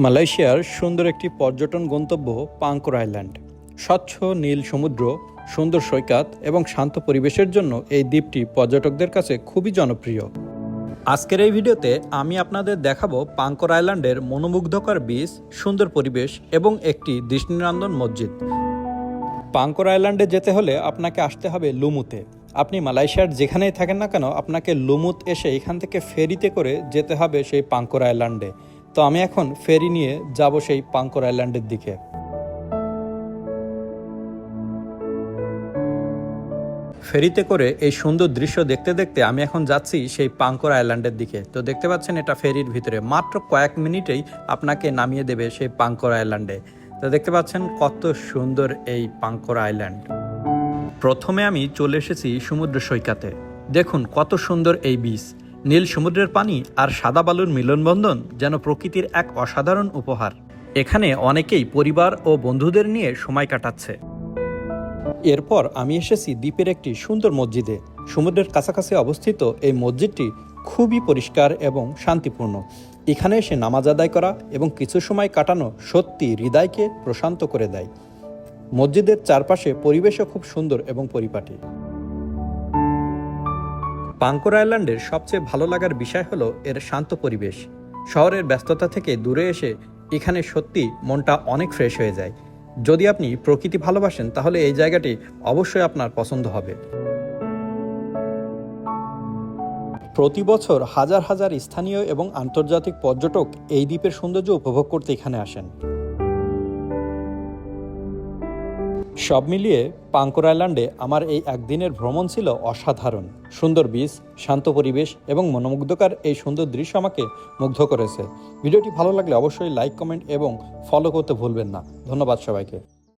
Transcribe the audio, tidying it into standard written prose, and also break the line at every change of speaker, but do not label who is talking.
মালয়েশিয়ার সুন্দর একটি পর্যটন গন্তব্য পাংকর আইল্যান্ড। স্বচ্ছ নীল সমুদ্র, সুন্দর সৈকত এবং শান্ত পরিবেশের জন্য এই দ্বীপটি পর্যটকদের কাছে খুবই জনপ্রিয়। আজকের এই ভিডিওতে আমি আপনাদের দেখাবো পাংকর আইল্যান্ডের মনোমুগ্ধকর বিচ, সুন্দর পরিবেশ এবং একটি দৃষ্টিনন্দন মসজিদ। পাংকর আইল্যান্ডে যেতে হলে আপনাকে আসতে হবে লুমুতে। আপনি মালয়েশিয়ার যেখানেই থাকেন না কেন, আপনাকে লুমুত এসে এখান থেকে ফেরিতে করে যেতে হবে সেই পাংকর আইল্যান্ডে। তো আমি এখন ফেরি নিয়ে যাব সেই পাংকর আইল্যান্ডের দিকে। ফেরিতে করে এই সুন্দর দৃশ্য দেখতে দেখতে আমি এখন যাচ্ছি সেই পাংকর আইল্যান্ডের দিকে। তো দেখতে পাচ্ছেন এটা ফেরির ভিতরে, মাত্র কয়েক মিনিটেই আপনাকে নামিয়ে দেবে সেই পাংকর আইল্যান্ডে। তো দেখতে পাচ্ছেন কত সুন্দর এই পাংকর আইল্যান্ড। প্রথমে আমি চলে এসেছি সমুদ্র সৈকতে। দেখুন কত সুন্দর এই বিচ, নীল সমুদ্রের পানি আর সাদা বালুর মিলনবন্ধন যেন প্রকৃতির এক অসাধারণ উপহার। এখানে অনেকেই পরিবার ও বন্ধুদের নিয়ে সময় কাটাচ্ছে। এরপর আমি এসেছি দ্বীপের একটি সুন্দর মসজিদে। সমুদ্রের কাছাকাছি অবস্থিত এই মসজিদটি খুবই পরিষ্কার এবং শান্তিপূর্ণ। এখানে এসে নামাজ আদায় করা এবং কিছু সময় কাটানো সত্যি হৃদয়কে প্রশান্ত করে দেয়। মসজিদের চারপাশে পরিবেশও খুব সুন্দর এবং পরিপাটি। পাংকর আইল্যান্ডের সবচেয়ে ভালো লাগার বিষয় হলো এর শান্ত পরিবেশ। শহরের ব্যস্ততা থেকে দূরে এসে এখানে সত্যি মনটা অনেক ফ্রেশ হয়ে যায়। যদি আপনি প্রকৃতি ভালোবাসেন তাহলে এই জায়গাটি অবশ্যই আপনার পছন্দ হবে। প্রতি বছর হাজার হাজার স্থানীয় এবং আন্তর্জাতিক পর্যটক এই দ্বীপের সৌন্দর্য উপভোগ করতে এখানে আসেন। সব মিলিয়ে পাংকর আইল্যান্ডে আমার এই একদিনের ভ্রমণ ছিল অসাধারণ। সুন্দর বিচ, শান্ত পরিবেশ এবং মনোমুগ্ধকর এই সুন্দর দৃশ্য আমাকে মুগ্ধ করেছে। ভিডিওটি ভালো লাগলে অবশ্যই লাইক, কমেন্ট এবং ফলো করতে ভুলবেন না। ধন্যবাদ সবাইকে।